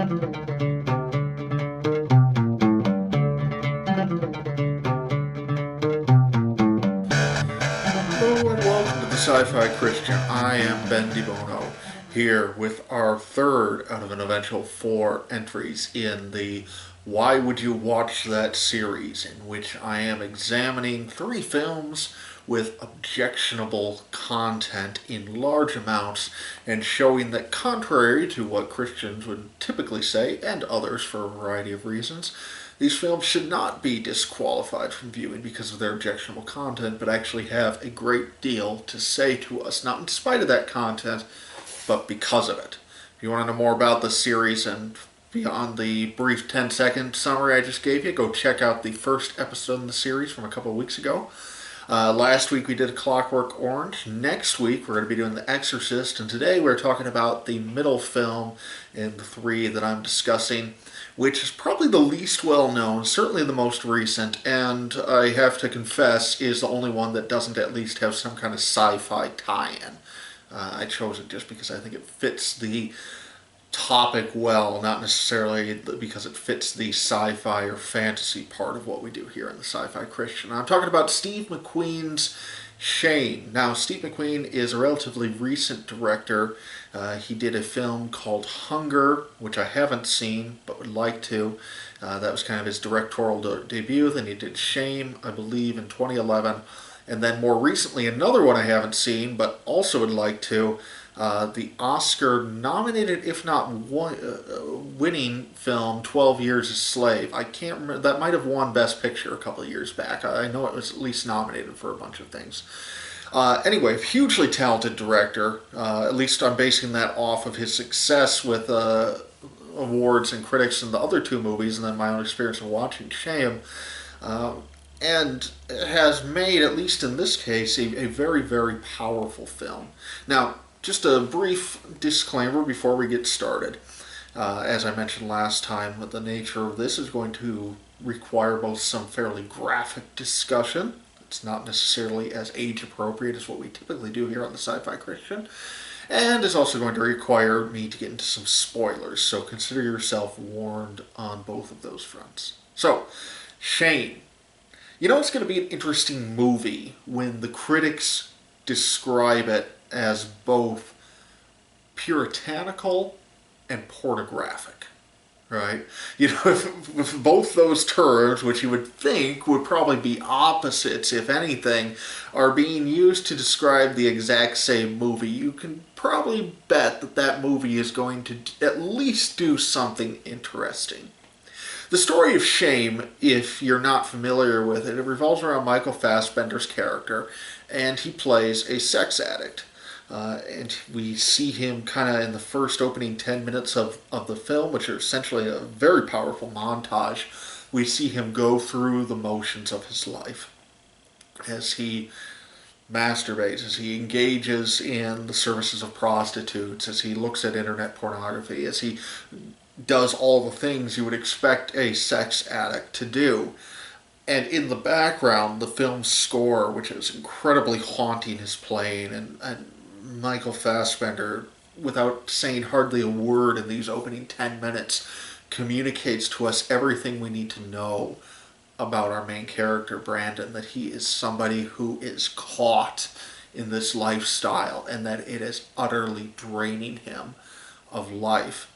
Hello and welcome to the Sci-Fi Christian. I am Ben DeBono, here with our third out of an eventual four entries in the Why Would You Watch That series, in which I am examining three films with objectionable content in large amounts and showing that, contrary to what Christians would typically say, and others for a variety of reasons, these films should not be disqualified from viewing because of their objectionable content, but actually have a great deal to say to us, not in spite of that content, but because of it. If you want to know more about the series and beyond the brief 10-second summary I just gave you, go check out the first episode in the series from a couple of weeks ago. Last week we did A Clockwork Orange. Next week we're going to be doing The Exorcist, and today we're talking about the middle film in the three that I'm discussing, which is probably the least well known, certainly the most recent, and I have to confess is the only one that doesn't at least have some kind of sci-fi tie-in. I chose it just because I think it fits the topic well, not necessarily because it fits the sci-fi or fantasy part of what we do here in the Sci-Fi Christian. I'm talking about Steve McQueen's Shame. Now, Steve McQueen is a relatively recent director. He did a film called Hunger, which I haven't seen but would like to. That was kind of his directorial debut. Then he did Shame, I believe, in 2011. And then more recently, another one I haven't seen but also would like to. The Oscar-nominated, if not winning film, 12 Years a Slave. I can't remember. That might have won Best Picture a couple of years back. I know it was at least nominated for a bunch of things. Anyway, hugely talented director. At least I'm basing that off of his success with awards and critics in the other two movies, and then my own experience of watching Shame. And has made, at least in this case, a very, very powerful film. Now, just a brief disclaimer before we get started. As I mentioned last time, the nature of this is going to require both some fairly graphic discussion. It's not necessarily as age appropriate as what we typically do here on the Sci-Fi Christian, and is also going to require me to get into some spoilers, so consider yourself warned on both of those fronts. So, Shame. You know, it's going to be an interesting movie when the critics describe it as both puritanical and pornographic, right? You know, if both those terms, which you would think would probably be opposites, if anything, are being used to describe the exact same movie, you can probably bet that that movie is going to at least do something interesting. The story of Shame, if you're not familiar with it, it revolves around Michael Fassbender's character, and he plays a sex addict. And we see him kind of in the first opening 10 minutes of the film, which are essentially a very powerful montage. We see him go through the motions of his life as he masturbates, as he engages in the services of prostitutes, as he looks at internet pornography, as he does all the things you would expect a sex addict to do. And in the background, the film's score, which is incredibly haunting, is playing, and Michael Fassbender, without saying hardly a word in these opening 10 minutes, communicates to us everything we need to know about our main character, Brandon, that he is somebody who is caught in this lifestyle and that it is utterly draining him of life.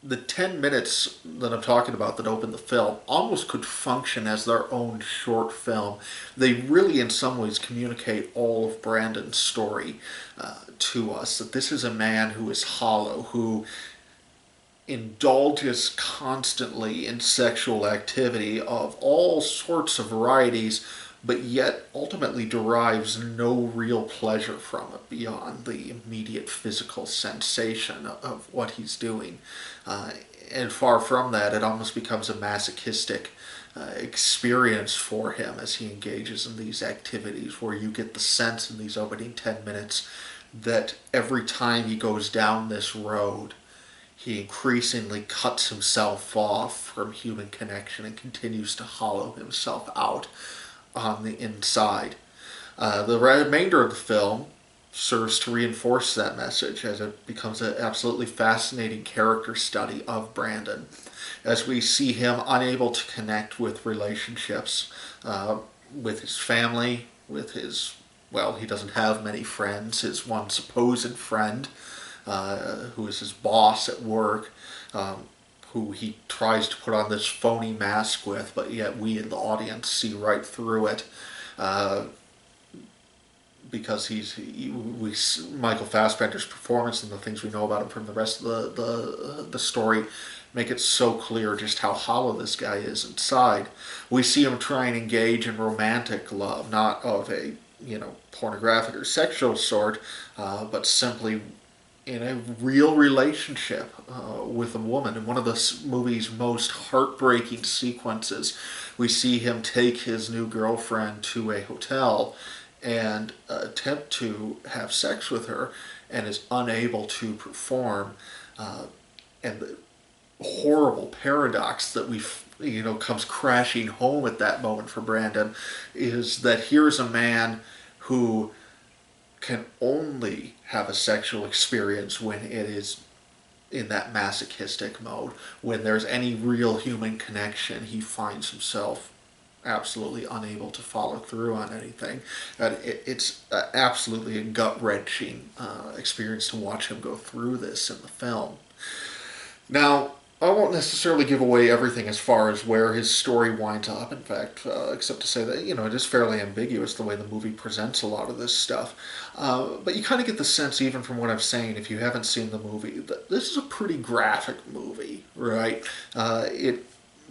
The 10 minutes that I'm talking about that open the film almost could function as their own short film. They really, in some ways, communicate all of Brandon's story to us. That this is a man who is hollow, who indulges constantly in sexual activity of all sorts of varieties, but yet ultimately derives no real pleasure from it beyond the immediate physical sensation of what he's doing. And far from that, it almost becomes a masochistic experience for him as he engages in these activities, where you get the sense in these opening 10 minutes that every time he goes down this road, he increasingly cuts himself off from human connection and continues to hollow himself out on the inside. The remainder of the film serves to reinforce that message as it becomes an absolutely fascinating character study of Brandon. As we see him unable to connect with relationships, with his family, with his, well, he doesn't have many friends. His one supposed friend, who is his boss at work, who he tries to put on this phony mask with, but yet we in the audience see right through it. Uh, because Michael Fassbender's performance and the things we know about him from the rest of the story make it so clear just how hollow this guy is inside. We see him try and engage in romantic love, not of a pornographic or sexual sort, but simply in a real relationship with a woman. In one of the movie's most heartbreaking sequences, we see him take his new girlfriend to a hotel and attempt to have sex with her and is unable to perform. And the horrible paradox that comes crashing home at that moment for Brandon is that here's a man who can only have a sexual experience when it is in that masochistic mode. When there's any real human connection, he finds himself absolutely unable to follow through on anything. And it's absolutely a gut-wrenching experience to watch him go through this in the film. Now, I won't necessarily give away everything as far as where his story winds up, in fact, except to say that, it is fairly ambiguous the way the movie presents a lot of this stuff. But you kind of get the sense, even from what I'm saying, if you haven't seen the movie, that this is a pretty graphic movie, right? It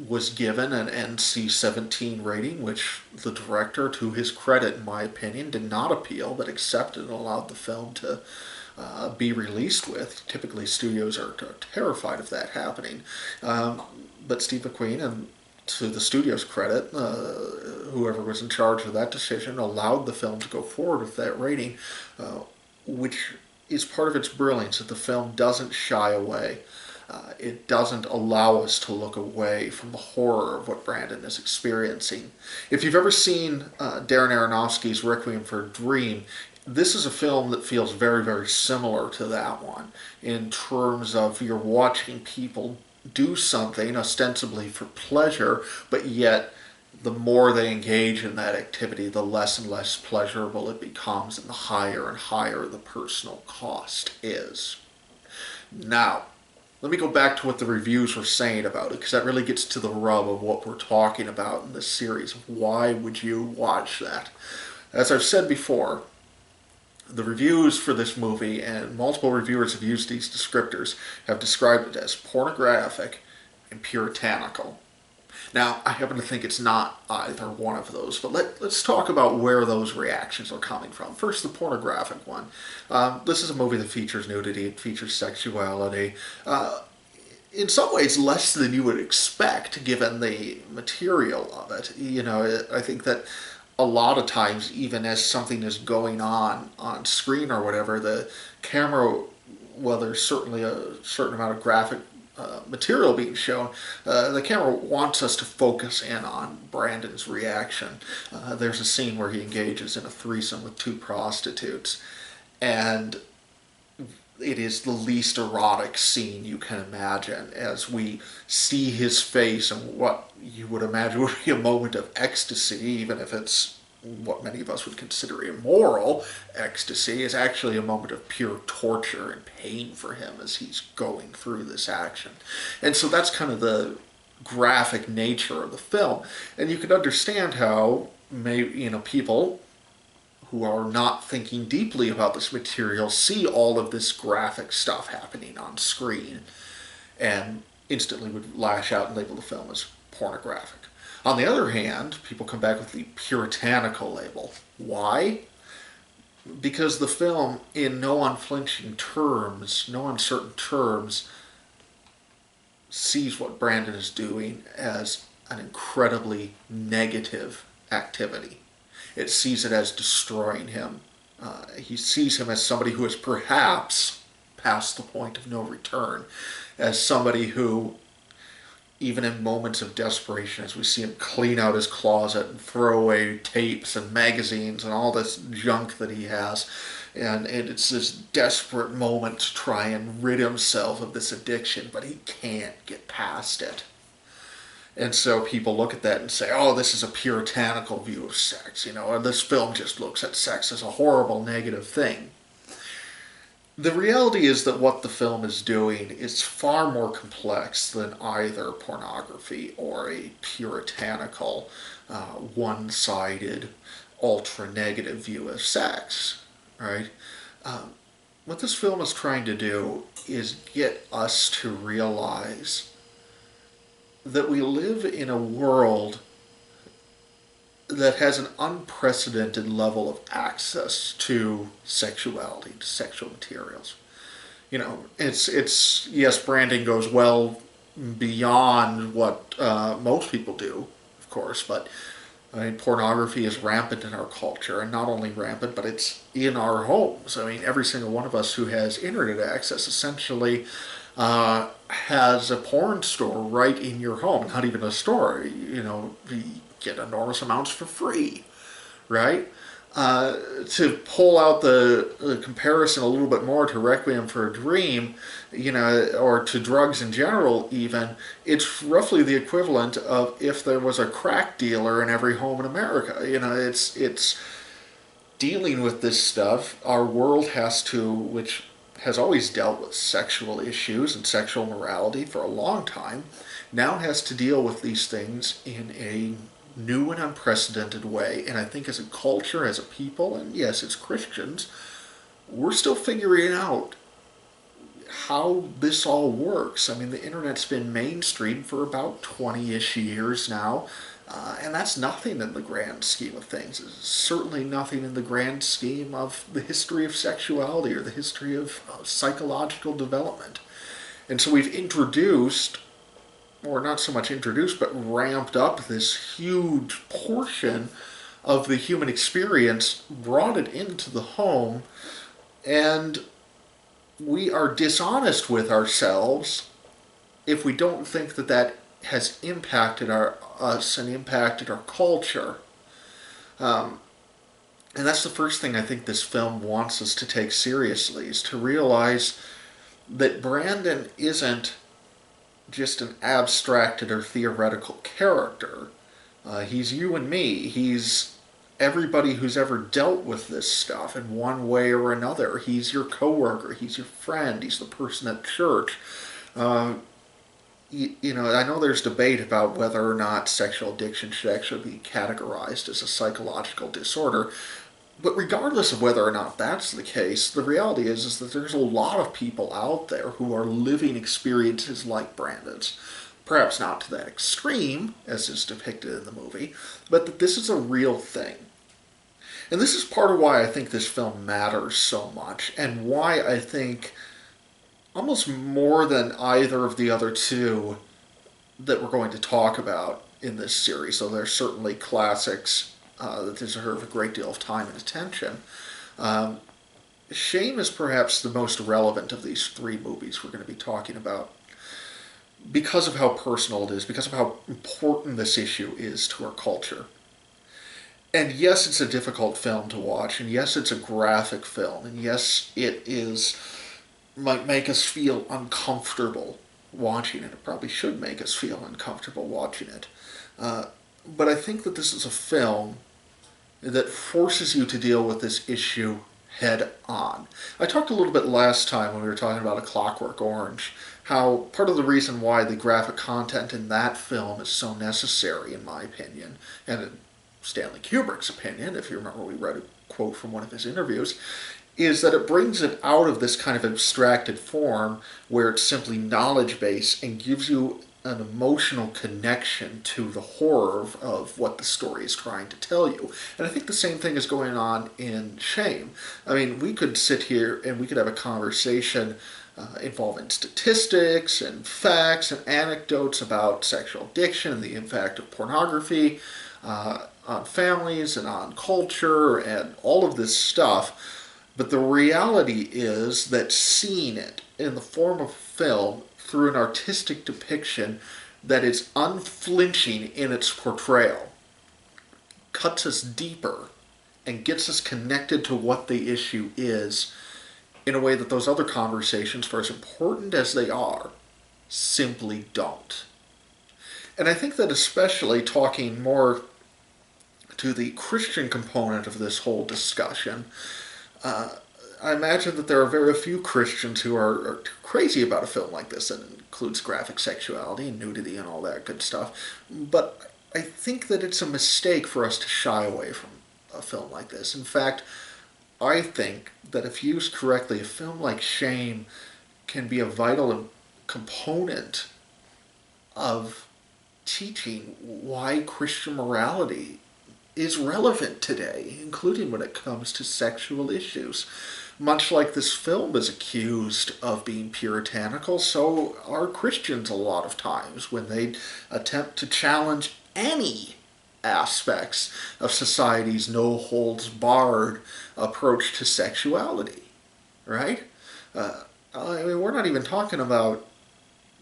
was given an NC-17 rating, which the director, to his credit, in my opinion, did not appeal, but accepted and allowed the film to be released with. Typically, studios are terrified of that happening. But Steve McQueen, and to the studio's credit, whoever was in charge of that decision, allowed the film to go forward with that rating, which is part of its brilliance, that the film doesn't shy away. It doesn't allow us to look away from the horror of what Brandon is experiencing. If you've ever seen Darren Aronofsky's Requiem for a Dream, this is a film that feels very, very similar to that one in terms of you're watching people do something ostensibly for pleasure, but yet the more they engage in that activity, the less and less pleasurable it becomes, and the higher and higher the personal cost is. Now, let me go back to what the reviews were saying about it, because that really gets to the rub of what we're talking about in this series. Why would you watch that? As I've said before, the reviews for this movie, and multiple reviewers have used these descriptors, have described it as pornographic and puritanical. Now, I happen to think it's not either one of those, but let's talk about where those reactions are coming from. First, the pornographic one. This is a movie that features nudity, it features sexuality. In some ways, less than you would expect, given the material of it. I think that a lot of times, even as something is going on screen or whatever, the camera, well, there's certainly a certain amount of graphic material being shown, the camera wants us to focus in on Brandon's reaction. There's a scene where he engages in a threesome with two prostitutes, and it is the least erotic scene you can imagine, as we see his face and what you would imagine would be a moment of ecstasy, even if it's what many of us would consider immoral ecstasy, is actually a moment of pure torture and pain for him as he's going through this action. And so that's kind of the graphic nature of the film. And you can understand how people who are not thinking deeply about this material see all of this graphic stuff happening on screen and instantly would lash out and label the film as pornographic. On the other hand, people come back with the puritanical label. Why? Because the film, in no unflinching terms, no uncertain terms, sees what Brandon is doing as an incredibly negative activity. It sees it as destroying him. He sees him as somebody who has perhaps passed the point of no return, as somebody who, even in moments of desperation, as we see him clean out his closet and throw away tapes and magazines and all this junk that he has, and it's this desperate moment to try and rid himself of this addiction, but he can't get past it. And so people look at that and say, oh, this is a puritanical view of sex, and this film just looks at sex as a horrible, negative thing. The reality is that what the film is doing is far more complex than either pornography or a puritanical, one-sided, ultra-negative view of sex, right? What this film is trying to do is get us to realize that we live in a world that has an unprecedented level of access to sexuality, to sexual materials. It's yes, branding goes well beyond what most people do, of course, but I mean, pornography is rampant in our culture, and not only rampant, but it's in our homes. I mean, every single one of us who has internet access essentially has a porn store right in your home. Not even a store, you get enormous amounts for free, right? To pull out the comparison a little bit more to Requiem for a Dream, or to drugs in general even, it's roughly the equivalent of if there was a crack dealer in every home in America. It's dealing with this stuff. Our world which has always dealt with sexual issues and sexual morality for a long time, now has to deal with these things in a new and unprecedented way. And I think as a culture, as a people, and yes, as Christians, we're still figuring out how this all works. I mean, the internet's been mainstream for about 20-ish years now, and that's nothing in the grand scheme of things. It's certainly nothing in the grand scheme of the history of sexuality or the history of psychological development. And so we've introduced, or not so much introduced, but ramped up this huge portion of the human experience, brought it into the home, and we are dishonest with ourselves if we don't think that has impacted us and impacted our culture. And that's the first thing I think this film wants us to take seriously, is to realize that Brandon isn't just an abstracted or theoretical character. He's you and me. He's everybody who's ever dealt with this stuff in one way or another. He's your coworker. He's your friend. He's the person at church. I know there's debate about whether or not sexual addiction should actually be categorized as a psychological disorder. But regardless of whether or not that's the case, the reality is that there's a lot of people out there who are living experiences like Brandon's. Perhaps not to that extreme, as is depicted in the movie, but that this is a real thing. And this is part of why I think this film matters so much, and why I think, almost more than either of the other two that we're going to talk about in this series, so there's certainly classics that deserve a great deal of time and attention. Shame is perhaps the most relevant of these three movies we're going to be talking about, because of how personal it is, because of how important this issue is to our culture. And yes, it's a difficult film to watch, and yes, it's a graphic film, and yes, might make us feel uncomfortable watching it. It probably should make us feel uncomfortable watching it. But I think that this is a film that forces you to deal with this issue head on. I talked a little bit last time when we were talking about A Clockwork Orange, how part of the reason why the graphic content in that film is so necessary, in my opinion, and in Stanley Kubrick's opinion, if you remember we read a quote from one of his interviews, is that it brings it out of this kind of abstracted form where it's simply knowledge-based and gives you an emotional connection to the horror of what the story is trying to tell you. And I think the same thing is going on in Shame. I mean, we could sit here and we could have a conversation involving statistics and facts and anecdotes about sexual addiction and the impact of pornography on families and on culture and all of this stuff. But the reality is that seeing it in the form of film through an artistic depiction that is unflinching in its portrayal cuts us deeper and gets us connected to what the issue is in a way that those other conversations, for as important as they are, simply don't. And I think that especially talking more to the Christian component of this whole discussion, I imagine that there are very few Christians who are crazy about a film like this that includes graphic sexuality and nudity and all that good stuff. But I think that it's a mistake for us to shy away from a film like this. In fact, I think that if used correctly, a film like Shame can be a vital component of teaching why Christian morality is relevant today, including when it comes to sexual issues. Much like this film is accused of being puritanical, so are Christians a lot of times when they attempt to challenge any aspects of society's no-holds-barred approach to sexuality, right? I mean, we're not even talking about,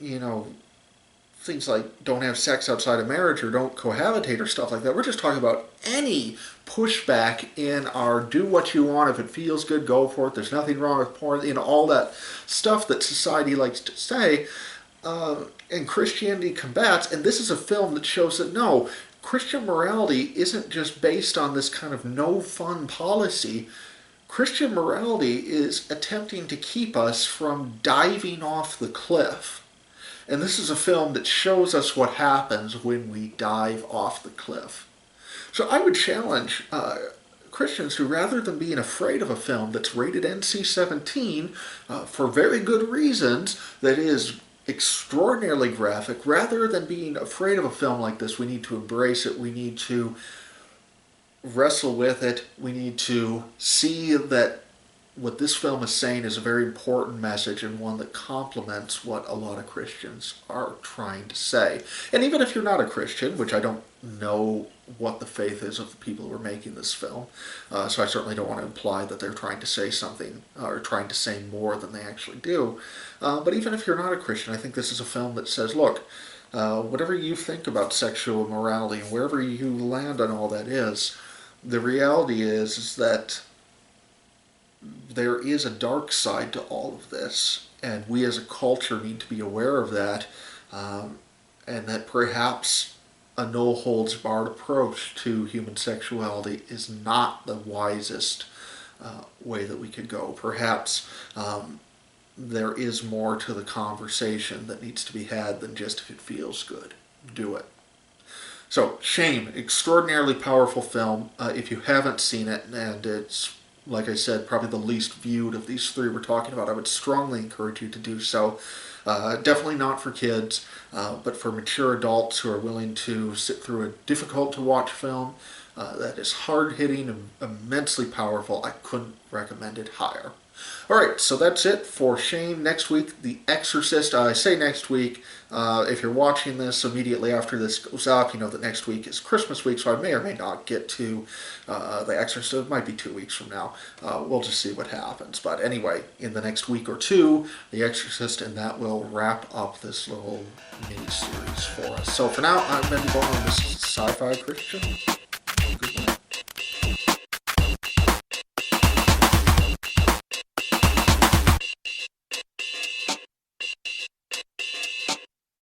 you know, things like don't have sex outside of marriage or don't cohabitate or stuff like that. We're just talking about any pushback in our do what you want. If it feels good, go for it. There's nothing wrong with porn. You know, all that stuff that society likes to say and Christianity combats. And this is a film that shows that no, Christian morality isn't just based on this kind of no fun policy. Christian morality is attempting to keep us from diving off the cliff. And this is a film that shows us what happens when we dive off the cliff. So I would challenge Christians who, rather than being afraid of a film that's rated NC-17 for very good reasons, that is extraordinarily graphic, rather than being afraid of a film like this, we need to embrace it. We need to wrestle with it. We need to see that what this film is saying is a very important message and one that complements what a lot of Christians are trying to say. And even if you're not a Christian, which I don't know what the faith is of the people who are making this film, so I certainly don't want to imply that they're trying to say something or trying to say more than they actually do. But even if you're not a Christian, I think this is a film that says, look, whatever you think about sexual morality and wherever you land on all that is, the reality is that there is a dark side to all of this, and we as a culture need to be aware of that, and that perhaps a no-holds-barred approach to human sexuality is not the wisest way that we could go. Perhaps there is more to the conversation that needs to be had than just if it feels good. Do it. So, Shame, extraordinarily powerful film. If you haven't seen it, and it's, like I said, probably the least viewed of these three we're talking about, I would strongly encourage you to do so. Definitely not for kids, but for mature adults who are willing to sit through a difficult-to-watch film that is hard-hitting and immensely powerful. I couldn't recommend it higher. All right, so that's it for Shame. Next week, The Exorcist. I say next week. If you're watching this immediately after this goes up, you know that next week is Christmas week, so I may or may not get to The Exorcist. It might be 2 weeks from now. We'll just see what happens. But anyway, in the next week or two, The Exorcist, and that will wrap up this little mini-series for us. So for now, I'm Ben Bono, and this is Sci-Fi Christian.